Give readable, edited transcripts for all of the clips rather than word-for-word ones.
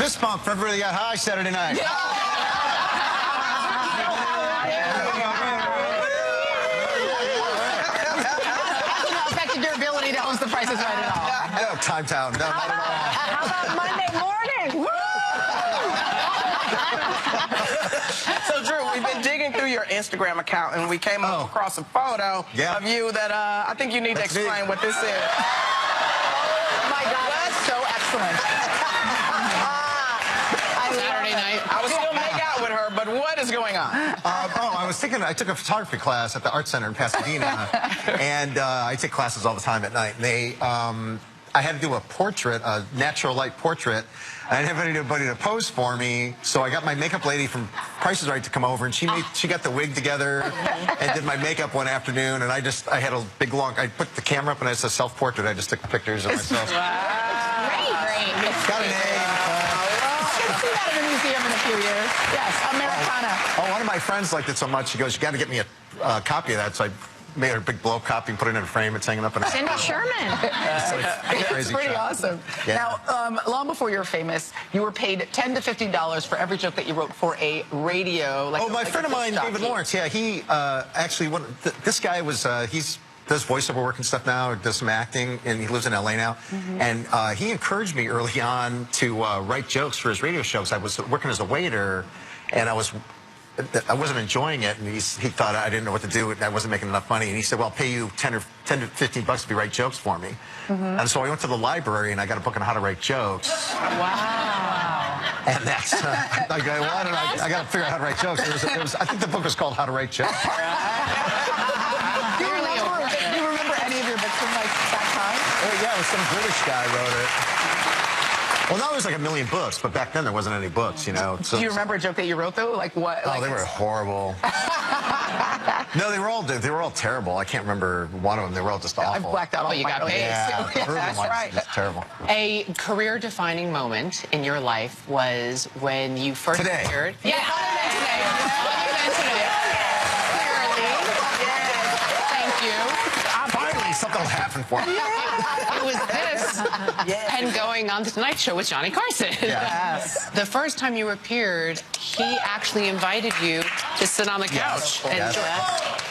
fist bump for everybody that got high Saturday night. Hasn't affected your ability to host The Price is Right at all. No, time town. No, not at all. How about Monday morning? So, Drew, we've been digging through your Instagram account, and we came across a photo of you that I think you need to explain what this is. Oh, my God, that's so excellent. Saturday night. I would still make out with her, but what is going on? I took a photography class at the Art Center in Pasadena, and I take classes all the time at night. And I had to do a portrait, a natural light portrait. I didn't have anybody to pose for me, so I got my makeup lady from Price is Right to come over, and she got the wig together and did my makeup one afternoon. And I had a big long. I put the camera up, and it's a self-portrait. I just took pictures of myself. Wow. Great. Got an A. See that in a museum in a few years. Yes, Americana. Oh, one of my friends liked it so much, he goes, you got to get me a copy of that. So I made her a big blow-up copy and put it in a frame. It's hanging up in a... Cindy Sherman. It's pretty awesome. Yeah. Now, long before you were famous, you were paid $10 to $15 for every joke that you wrote for a radio. My friend of mine, David Lawrence, yeah, he actually, this guy was, does voiceover work and stuff now, does some acting, and he lives in LA now. And he encouraged me early on to write jokes for his radio shows. I was working as a waiter, and I wasn't enjoying it, and he thought I didn't know what to do, and I wasn't making enough money. And he said, well, I'll pay you 10 to 15 bucks if you write jokes for me. And so I went to the library, and I got a book on how to write jokes. Wow. And that's, I got to figure out how to write jokes. I think the book was called How to Write Jokes. Do you remember any of your books from that time? Yeah, it was some British guy wrote it. Well, now there's like a million books, but back then there wasn't any books, you know. So, do you remember a joke that you wrote though? Like what? Oh, they were horrible. No, they were all terrible. I can't remember one of them. They were all just awful. I blacked out all you got paid. Yeah, That's right. Just terrible. A career-defining moment in your life was when you first appeared. Yeah. Thank you. Finally, something will happen for me. It was this and going on the Tonight Show with Johnny Carson. Yes. The first time you appeared, he actually invited you to sit on the couch. Yes.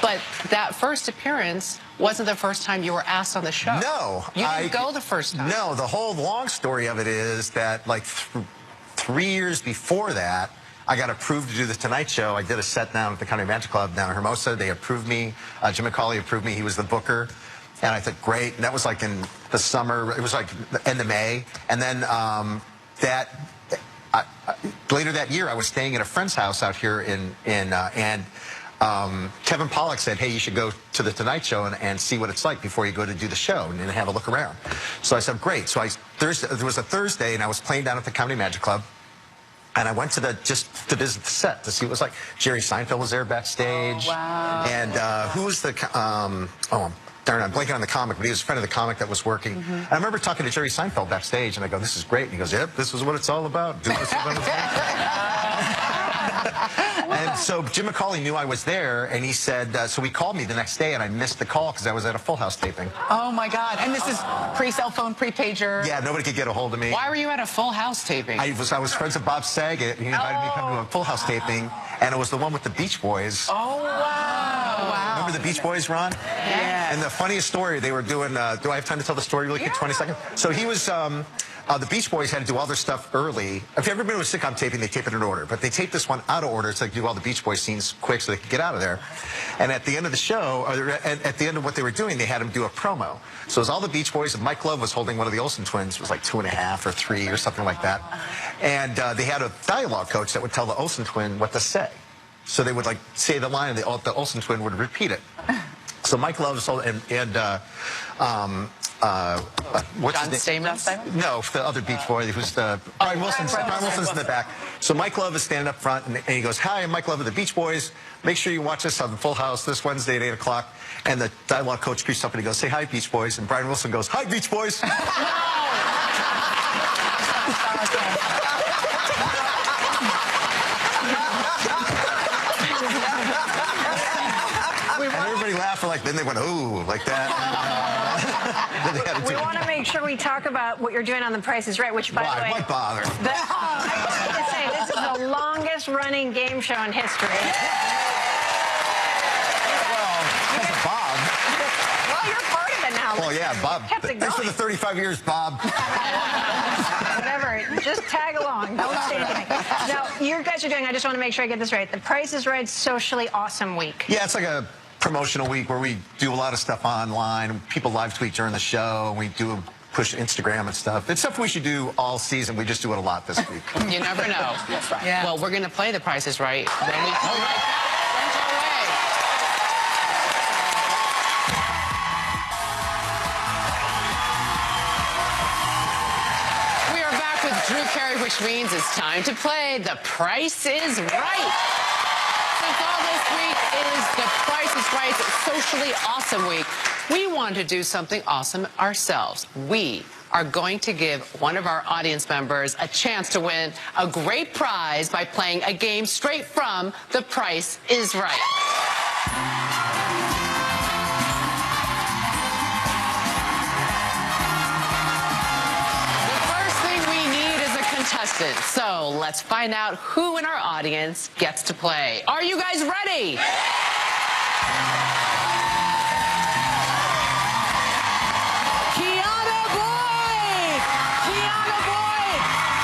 But that first appearance wasn't the first time you were asked on the show. No. You didn't go the first time. No, the whole long story of it is that like 3 years before that, I got approved to do the Tonight Show. I did a set down at the County Magic Club down in Hermosa. They approved me. Jim McCauley approved me. He was the booker. And I thought, great. And that was like in the summer. It was like the end of May. And then later that year, I was staying at a friend's house out here and Kevin Pollak said, hey, you should go to the Tonight Show and see what it's like before you go to do the show and have a look around. So I said, great. So there was a Thursday, and I was playing down at the County Magic Club. And I went to just to visit the set to see what it was like. Jerry Seinfeld was there backstage. Oh, wow. And who was the... darn, I'm blanking on the comic, but he was a friend of the comic that was working. And I remember talking to Jerry Seinfeld backstage, and I go, this is great. And he goes, yep, this is what it's all about. Do this is what it's all about. And so Jim McCauley knew I was there, and he said, so he called me the next day, and I missed the call because I was at a Full House taping. Oh, my God. And this is pre-cell phone, pre-pager. Yeah, nobody could get a hold of me. Why were you at a Full House taping? I was friends with Bob Saget. He invited me to come to a Full House taping, and it was the one with the Beach Boys. Oh, wow. Remember the Beach Boys, Ron? Yeah. And the funniest story, they were doing, do I have time to tell the story really quick, 20 seconds? So he was, the Beach Boys had to do all their stuff early. If you've ever been to a sitcom taping, they tape it in order. But they taped this one out of order so they could do all the Beach Boys scenes quick so they could get out of there. And at the end of the show, at the end of what they were doing, they had them do a promo. So it was all the Beach Boys, and Mike Love was holding one of the Olsen twins. It was like 2.5 or 3 or something like that. And they had a dialogue coach that would tell the Olsen twin what to say. So they would like say the line, and the Olsen twin would repeat it. So Mike Love and what's John his name? Stamos? No, the other Beach Boy, who's Brian Wilson's in the back. So Mike Love is standing up front, and he goes, hi, I'm Mike Love of the Beach Boys. Make sure you watch us on Full House this Wednesday at 8 o'clock. And the dialogue coach creeps up and he goes, say hi, Beach Boys. And Brian Wilson goes, hi, Beach Boys. And everybody laughed, like, then they went, ooh, like that. We want to make sure we talk about what you're doing on The Price is Right, which, by the way... Why bother? running game show in history. Well, because of Bob. Well, you're part of it now. Well, yeah, Bob. Kept it Thanks for going. the 35 years, Bob. Whatever. Just tag along. Don't say anything. Now, you guys are doing, I just want to make sure I get this right, the Price is Right Socially Awesome Week. Yeah, it's like a promotional week where we do a lot of stuff online. People live tweet during the show. We do push Instagram and stuff. It's stuff we should do all season. We just do it a lot this week. You never know. That's right. Yeah. Well, we're going to play The Price is Right when we come right back. Don't go away. We are back with Drew Carey, which means it's time to play The Price is Right. Since all this week is The Price is Right Socially Awesome Week, we want to do something awesome ourselves. We are going to give one of our audience members a chance to win a great prize by playing a game straight from The Price is Right. The first thing we need is a contestant. So let's find out who in our audience gets to play. Are you guys ready?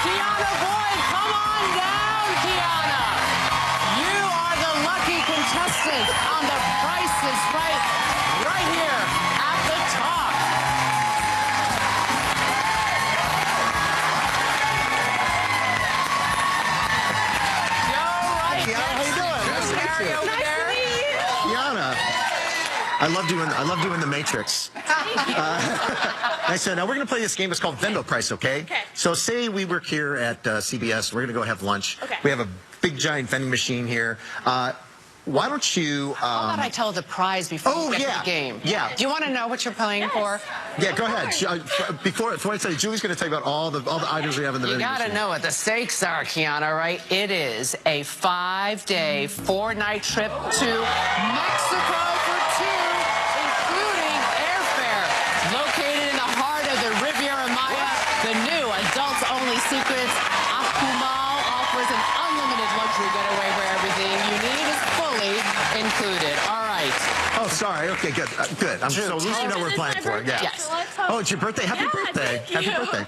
Kiana Boyd, come on down, Kiana. You are the lucky contestant on The Price is Right, right here at the top. All right, Kiana, how you doing? Nice to meet you. over there. Kiana, I love doing the Matrix. Nice. Now we're going to play this game. It's called Vendo Price, okay? Okay. So say we work here at CBS. We're going to go have lunch. Okay. We have a big, giant vending machine here. Why don't you... How about I tell the prize before we get to the game? Yeah. Do you want to know what you're playing for? Yeah, go ahead. Before I tell you, Julie's going to tell you about all the items we have in the You vending gotta machine. know what the stakes are, Kiana, right? It is a 5-day, 4-night trip to Mexico for two, including airfare. Located in the heart of the Riviera Maya, the new adults-only Secrets Akumal offers an unlimited luxury getaway where everything you need is fully included. All right. Oh, sorry. Okay, good. Good. So at least you know we're playing for it. Yeah. Yes. Oh, it's your birthday. Happy birthday. thank you. Happy birthday.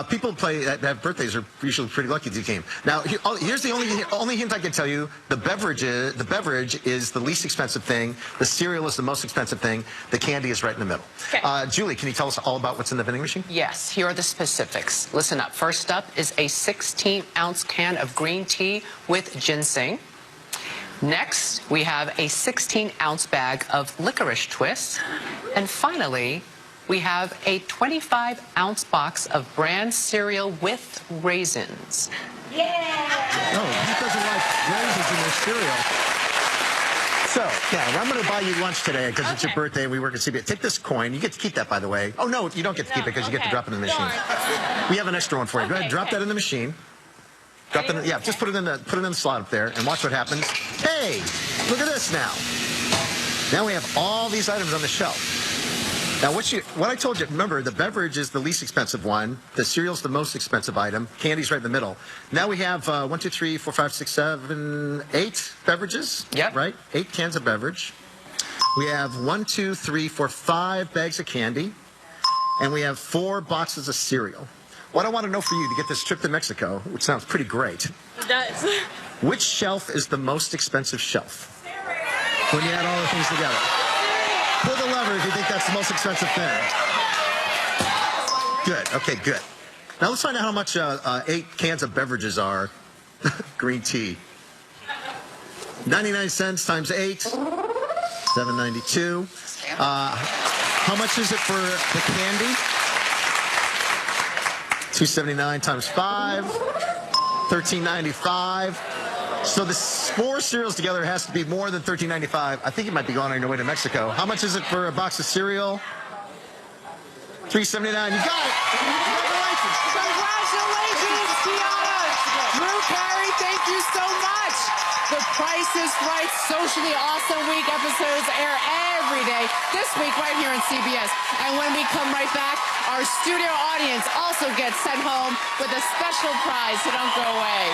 People that have birthdays are usually pretty lucky to the game. Now, here's the only hint I can tell you. The beverage is the least expensive thing. The cereal is the most expensive thing. The candy is right in the middle. Okay. Julie, can you tell us all about what's in the vending machine? Yes, here are the specifics. Listen up. First up is a 16-ounce can of green tea with ginseng. Next, we have a 16-ounce bag of licorice twists. And finally, we have a 25-ounce box of bran cereal with raisins. No, he doesn't like raisins in their cereal. So, yeah, I'm going to buy you lunch today because it's your birthday and we work at CBS. Take this coin. You get to keep that, by the way. Oh, no, you don't get to keep it because you get to drop it in the machine. We have an extra one for you. Go ahead, drop that in the machine. Drop it in, yeah, just put it in the slot up there and watch what happens. Hey, look at this now. Now we have all these items on the shelf. Now, what I told you, remember, the beverage is the least expensive one. The cereal's the most expensive item. Candy's right in the middle. Now we have 1, 2, 3, 4, 5, 6, 7, 8 beverages. Yep. Right? 8 cans of beverage. We have 1, 2, 3, 4, 5 bags of candy. And we have 4 boxes of cereal. What I want to know for you to get this trip to Mexico, which sounds pretty great. It does. Which shelf is the most expensive shelf? When you add all the things together. Pull the lever if you think that's the most expensive thing. Good. Okay, good. Now let's find out how much 8 cans of beverages are. Green tea. 99 cents times 8. $7.92. How much is it for the candy? $2.79 times 5. $13.95. So the 4 cereals together has to be more than $13.95. I think you might be going on your way to Mexico. How much is it for a box of cereal? $3.79. You got it. Congratulations. Congratulations, Kiana! Drew Carey, thank you so much. The Price is Right Socially Awesome Week episodes air every day this week right here on CBS. And when we come right back, Our studio audience also gets sent home with a special prize, so don't go away.